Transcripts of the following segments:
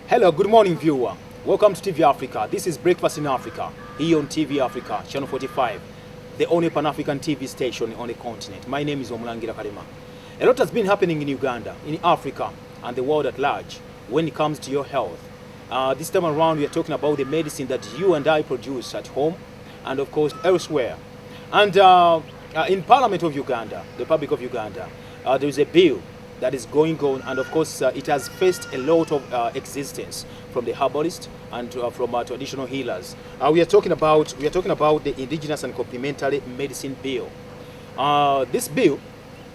Hello, good morning, viewer. Welcome to TV Africa. This is Breakfast in Africa, here on TV Africa, Channel 45, the only Pan-African TV station on the continent. My name is Omulangira Karema. A lot has been happening in Uganda, in Africa, and the world at large when it comes to your health. This time around, we are talking about the medicine that you and I produce at home, and of course, elsewhere. And in Parliament of Uganda, the Republic of Uganda, there is a bill that is going on, and of course it has faced a lot of existence from the herbalists and from traditional healers. We are talking about the indigenous and complementary medicine bill. This bill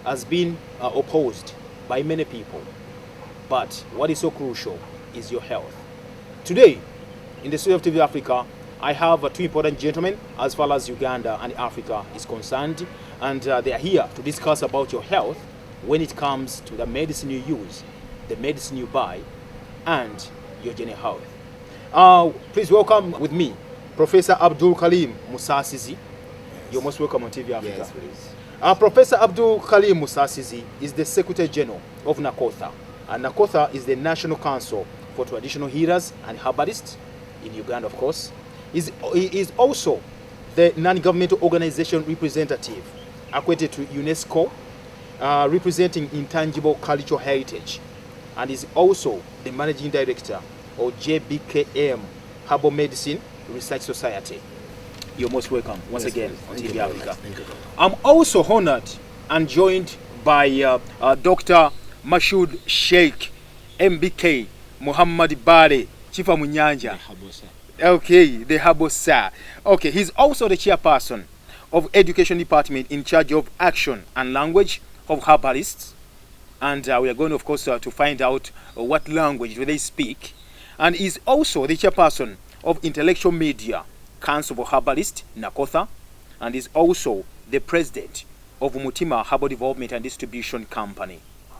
has been opposed by many people, but what is so crucial is your health. Today, in the studio of TV Africa, I have two important gentlemen as far as Uganda and Africa is concerned, and they are here to discuss about your health when it comes to the medicine you use, the medicine you buy, and your general health. Please welcome with me Professor Abdul Karim Musasizi. You're most welcome on TV Africa. Yes, please. Professor Abdul Karim Musasizi is the Secretary General of NACOTHA, and NACOTHA is the National Council for Traditional Healers and Herbalists in Uganda, of course. He is also the non-governmental organization representative accredited to UNESCO, representing intangible cultural heritage, and is also the managing director of JBKM Herbal Medicine Research Society. You're most welcome once again on TV Africa. I'm also honored and joined by Dr. Mashood Sheikh MBK Muhammad Bare Chifa Munyanja. Okay, the Habosa. Okay, he's also the chairperson of Education Department in charge of Action and Language of Herbalists, and we are going, of course, to find out what language do they speak, and is also the chairperson of Intellectual Media Council for Herbalists, NACOTHA, and is also the president of Mutima Herbal Development and Distribution Company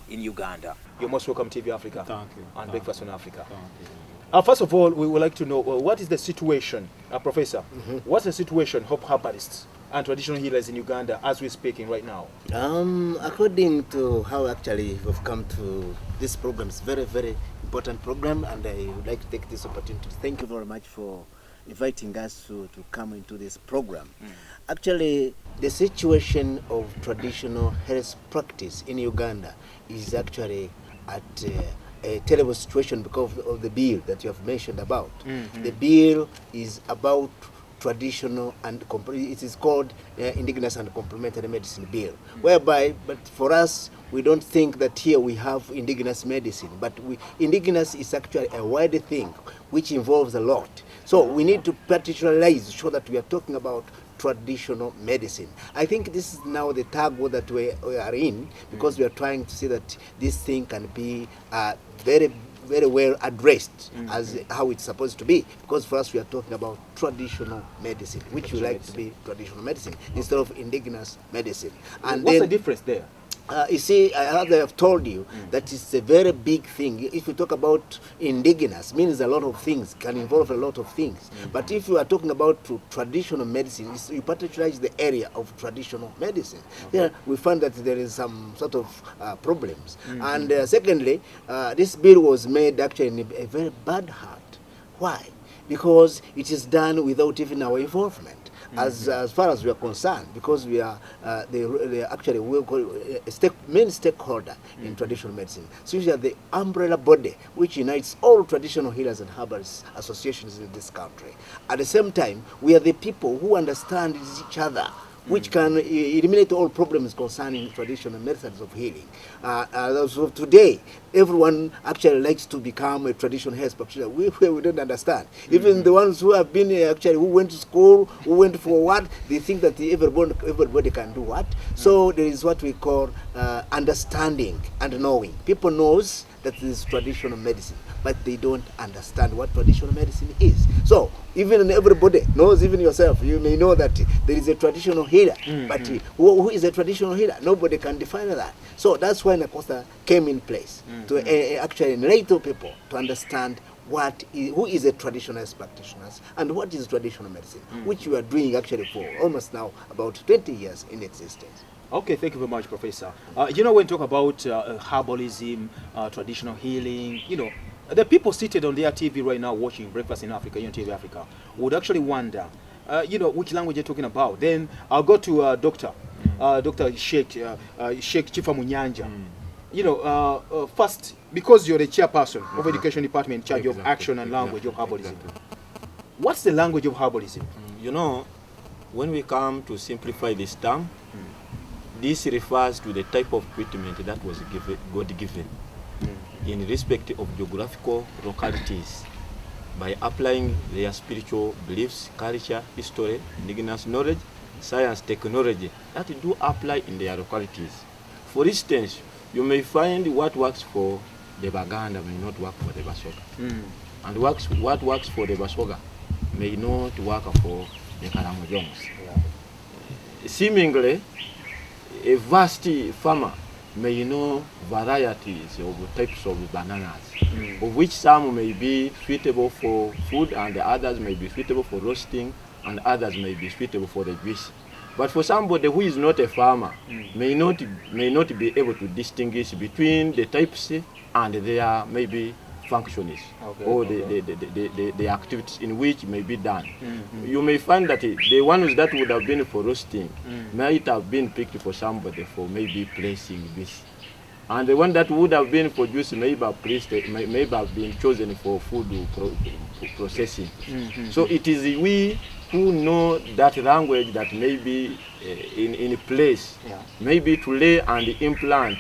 in Uganda. You're most welcome to TV Africa. Thank you. And Breakfast in Africa. First of all, we would like to know what is the situation, Professor, what's the situation of herbalists and traditional healers in Uganda as we're speaking right now? According to how actually we've come to this program, it's very, very important program, and I would like to take this opportunity to thank you very much for inviting us to come into this program. Actually, the situation of traditional health practice in Uganda is actually at a terrible situation because of the bill that you have mentioned about. The bill is about traditional and it is called indigenous and complementary medicine bill, whereby, but for us, we don't think that here we have indigenous medicine, but indigenous is actually a wider thing which involves a lot. So we need to particularize, show that we are talking about traditional medicine. I think this is now the tug that we are in, because we are trying to see that this thing can be very, very well addressed as how it's supposed to be, because for us we are talking about traditional medicine, which we like to be traditional medicine instead of indigenous medicine. And what's the difference there? You see, as I have told you, that it's a very big thing. If you talk about indigenous, means a lot of things, can involve a lot of things. But if you are talking about traditional medicine, you particularize the area of traditional medicine. There we find that there is some sort of problems. And secondly, this bill was made actually in a very bad heart. Why? Because it is done without even our involvement. As far as we are concerned, because we are they actually will call a main stakeholder in traditional medicine. So we are the umbrella body which unites all traditional healers and herbalists associations in this country. At the same time, we are the people who understand each other, which can eliminate all problems concerning traditional methods of healing. So today, everyone actually likes to become a traditional health practitioner. We don't understand. Even the ones who have been actually, who went to school, who went for what, they think that everybody can do what. So there is what we call understanding and knowing. People knows that this is traditional medicine, but they don't understand what traditional medicine is. So even everybody knows, even yourself, you may know that there is a traditional healer, but who is a traditional healer? Nobody can define that. So that's why NACOTHA came in place to actually enlighten people to understand who is a traditional practitioner and what is traditional medicine, which we are doing actually for almost now about 20 years in existence. Okay, thank you very much, Professor. When we talk about herbalism, traditional healing, the people seated on their TV right now watching Breakfast in Africa, on TV Africa, would actually wonder, which language you're talking about. Then I'll go to Dr. Sheikh Chifa Munyanja. First, because you're the chairperson of Education Department in charge of action and language of herbalism. What's the language of herbalism? When we come to simplify this term, this refers to the type of treatment that was God-given in respect of geographical localities by applying their spiritual beliefs, culture, history, indigenous knowledge, science, technology that do apply in their localities. For instance, you may find what works for the Baganda may not work for the Basoga. And what works for the Basoga may not work for the Karamojongs. Seemingly, a vast farmer may know varieties of types of bananas, of which some may be suitable for food and the others may be suitable for roasting and others may be suitable for the juice. But for somebody who is not a farmer, may not be able to distinguish between the types and their maybe functions or the activities in which may be done. You may find that the ones that would have been for roasting might have been picked for somebody for maybe placing this. And the one that would have been for juice may have been chosen for food processing. So it is we who know that language that may be in place, maybe to lay and implant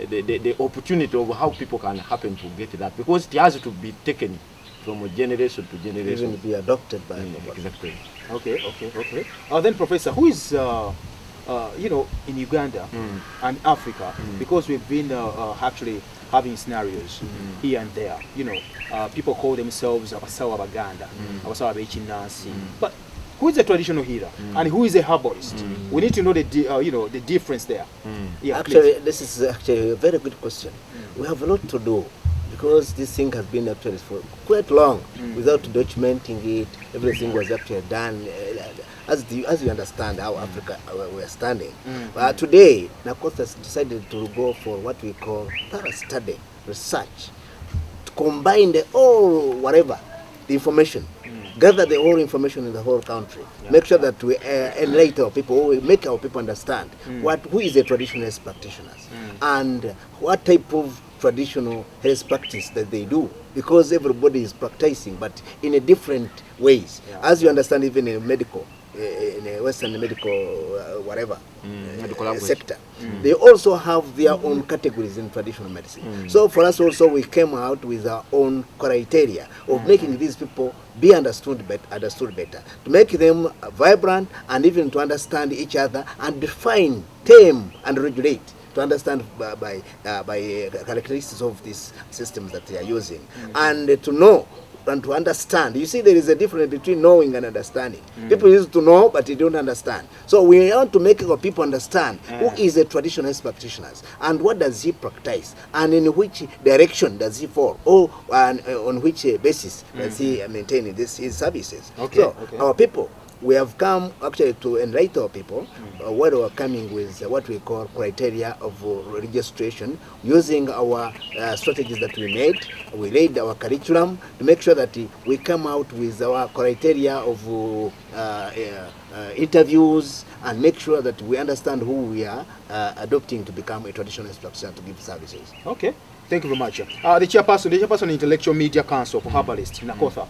the opportunity of how people can happen to get that, because it has to be taken from generation to generation. Even be adopted by everybody. Exactly. Okay. Then, Professor, who is in Uganda and Africa, because we've been actually having scenarios here and there. People call themselves Abasawa Baganda, Abasawa Bechinasi. But who is a traditional healer and who is a herbalist? We need to know the difference there. Yeah, actually, this is actually a very good question. We have a lot to do because this thing has been actually for quite long without documenting it. Everything was actually done as you understand how Africa we are standing. But today, NACOTHA has decided to go for what we call thorough study, research, to combine the information. Gather the whole information in the whole country. Make sure that we enlighten our people, we make our people understand who is the traditional health practitioners and what type of traditional health practice that they do, because everybody is practicing but in a different ways. As you understand, even in medical, in a Western medical sector, they also have their own categories in traditional medicine. So for us also, we came out with our own criteria of making these people be understood better, to make them vibrant and even to understand each other and define, tame and regulate, to understand by characteristics of these systems that they are using, and to know and to understand. You see, there is a difference between knowing and understanding. People used to know, but they don't understand. So we want to make our people understand who is a traditional health practitioner and what does he practice, and in which direction does he fall, or on which basis does he maintain his services. Our people, we have come actually to enlighten our people where we are coming with what we call criteria of registration, using our strategies that we made. We laid our curriculum to make sure that we come out with our criteria of interviews and make sure that we understand who we are adopting to become a traditional health practitioner to give services. Okay. Thank you very much. The chairperson Intellectual Media Council for Herbalists, NACOTHA.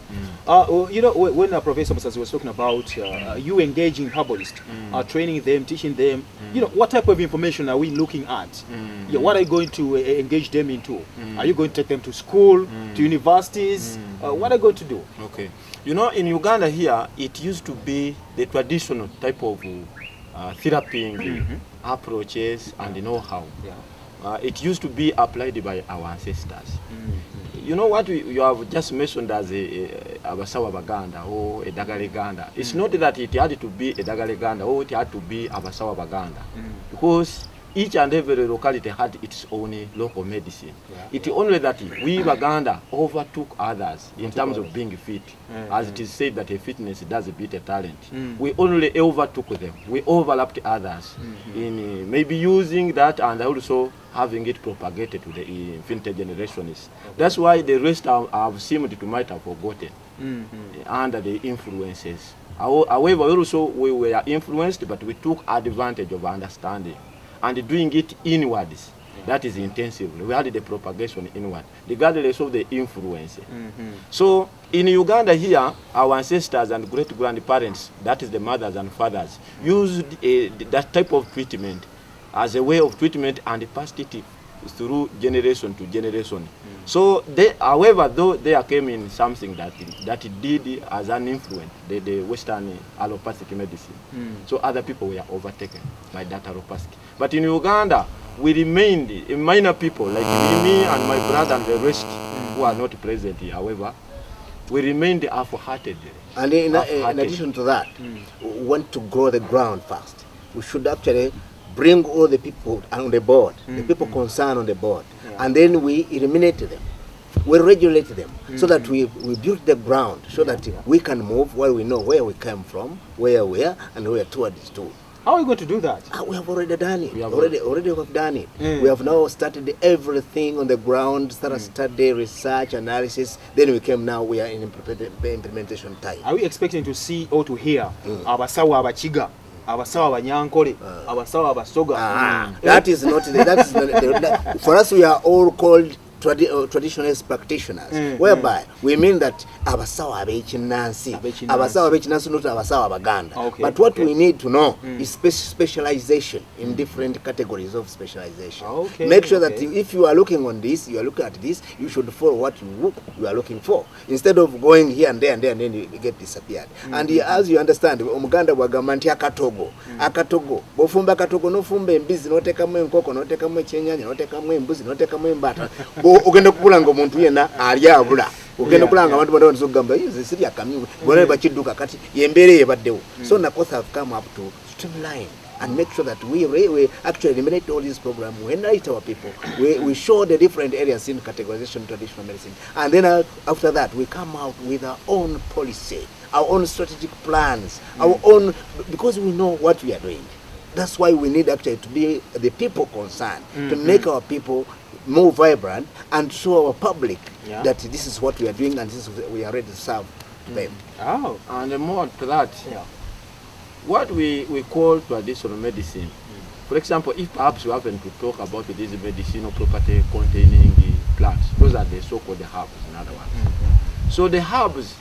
When Professor Musazi was talking about you engaging herbalists, training them, teaching them, what type of information are we looking at? What are you going to engage them into? Are you going to take them to school, to universities? What are you going to do? Okay. In Uganda here, it used to be the traditional type of therapy approaches and know-how. It used to be applied by our ancestors. You know what you have just mentioned as a Abasawa Baganda or a Dagaleganda. It's not that it had to be a Dagaleganda or it had to be Abasawa Baganda, because each and every locality had its own local medicine. Yeah. It's only that we Uganda overtook others in terms of being fit. As it is said that a fitness does beat a talent. We only overtook them. We overlapped others in maybe using that and also having it propagated to the infinite generations. That's why the rest have seemed to might have forgotten under the influences. However, also we were influenced, but we took advantage of understanding and doing it inwards. That is intensively. We had the propagation inward, regardless of the influence. So in Uganda here, our ancestors and great-grandparents, that is the mothers and fathers, used that type of treatment as a way of treatment and passed it through generation to generation. So they, however, though there came in something that did as an influence, the Western allopathic medicine. So other people were overtaken by that allopathic. But in Uganda, we remained minor people like me and my brother and the rest who are not present here. However, we remained half-hearted. And in addition to that, we want to grow the ground first. We should actually bring all the people on the board, the people concerned on the board, and then we eliminate them. We regulate them so that we build the ground so that we can move where we know where we came from, where we are, and where towards to. How are you going to do that? We have already done it. We have already done it. We have now started everything on the ground, started study, research, analysis. Then we came now, we are in implementation time. Are we expecting to see or to hear abasawo abachiga, abasawo abanyankole, abasawo abasoga? That is not for us. We are all called traditionalist practitioners, whereby we mean that abasawo ab'ekinnansi, abasawo ab'ekinnansi, not abasawo abaganda. But what we need to know is specialization in different categories of specialization. Make sure that if you are looking on this, you are looking at this, you should follow what you are looking for, instead of going here and there and then you get disappeared. And as you understand, Omuganda wagamba nti akatogo bofumba akatogo nofumba embizi notekamu enkoko notekamu ekyenyanja notekamu embuzi notekamu embata ogenda kukulanga omuntu yena ali abula ogenda kulanga abantu bano bazogamba ize siri akamyu bone bakiduka kati yembere yebaddewo. So NACOTHA have come up to streamline and make sure that we actually eliminate all these programs. We enlighten our people. We show the different areas in categorization traditional medicine. And then after that, we come out with our own policy, our own strategic plans, our own, because we know what we are doing. That's why we need actually to be the people concerned, to make our people more vibrant and show our public that this is what we are doing and this is what we are ready to serve them. And more to that, what we call traditional medicine. For example, if perhaps we happen to talk about these medicinal property containing the plants, those are the so-called herbs, in other words. So the herbs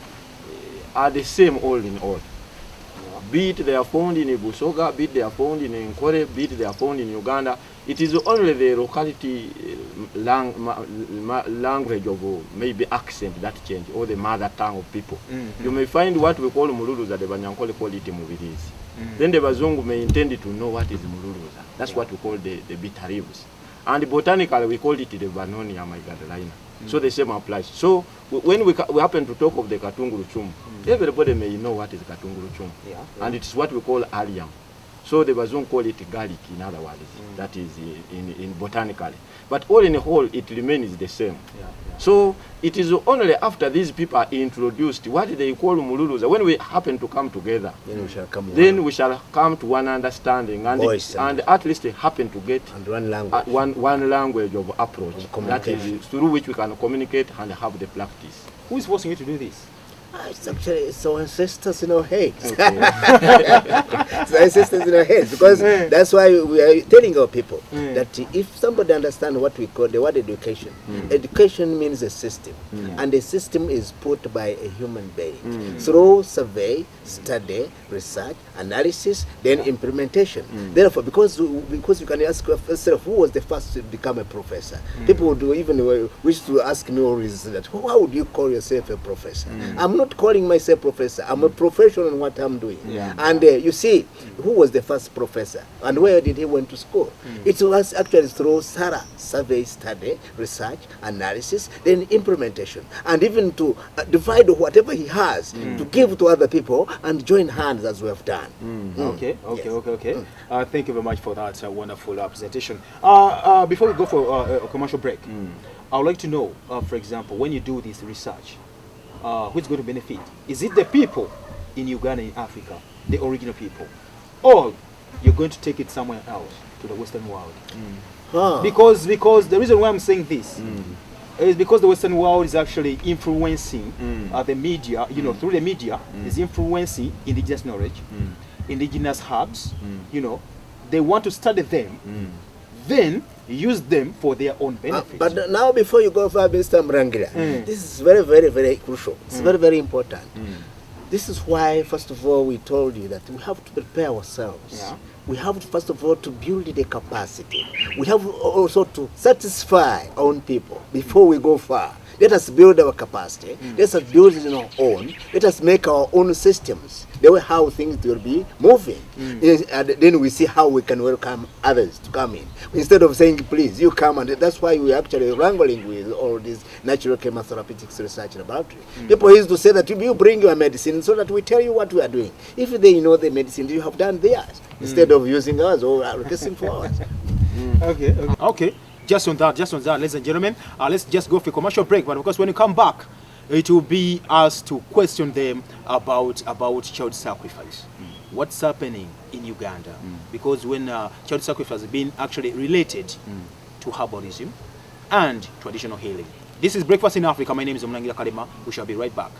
are the same all in all. Be it they are found in Busoga, be it they are found in Nkore, be it they are found in Uganda. It is only the locality language of maybe accent that change, or the mother tongue of people. You may find what we call Mululuza, the Banyankole call it Mubilizi. Then the Bazungu may intend to know what is Mululuza. That's what we call the bitter leaves. And botanically we call it the Vanonia mygadalina. So the same applies. So when we happen to talk of the Katunguru Chum, everybody may know what is Katunguru Chum. And it's what we call allium. So the Bazungu call it garlic, in other words. That is in botanically. But all in all, it remains the same. So it is only after these people are introduced, what they call Mululuza, when we happen to come together, then we shall come to one understanding and at least happen to get one language of approach. That is through which we can communicate and have the practice. Who is forcing you to do this? It's our ancestors in our heads. It's our ancestors in our heads, because that's why we are telling our people that if somebody understands what we call the word education, education means a system, and the system is put by a human being through survey, study, research, analysis, then implementation. Therefore, because you can ask yourself, who was the first to become a professor? People would even wish to ask me always that, how would you call yourself a professor? I'm not calling myself professor. I'm a professional in what I'm doing. Yeah. And you see, who was the first professor? And where did he went to school? It was actually through SARA, survey, study, research, analysis, then implementation. And even to divide whatever he has to give to other people and join hands as we have done. Okay. Yes. Thank you very much for that wonderful presentation. Before we go for a commercial break, I would like to know, for example, when you do this research, who's going to benefit? Is it the people in Uganda, in Africa, the original people, or you're going to take it somewhere else to the Western world? Because the reason why I'm saying this is because the Western world is actually influencing the media, you know, through the media, is influencing indigenous knowledge, indigenous herbs, you know, they want to study them, then use them for their own benefit. But now, before you go far, Mr. Mrangira, this is very, very, very crucial. It's very, very important. This is why, first of all, we told you that we have to prepare ourselves. Yeah. We have to, first of all, to build the capacity. We have also to satisfy our own people before we go far. Let us build our capacity. Let us build it on our own. Let us make our own systems. The way how things will be moving. And then we see how we can welcome others to come in. Instead of saying, please, you come. And that's why we're actually wrangling with all these natural chemotherapeutics research laboratory. People used to say that you bring your medicine so that we tell you what we are doing. If they know the medicine, you have done theirs. Instead of using ours or requesting for ours. Okay. Just on that, ladies and gentlemen, let's just go for a commercial break. But of course, when you come back, it will be us to question them about child sacrifice. What's happening in Uganda? Because when child sacrifice has been actually related to herbalism and traditional healing. This is Breakfast in Africa. My name is Omlangira Kalema. We shall be right back.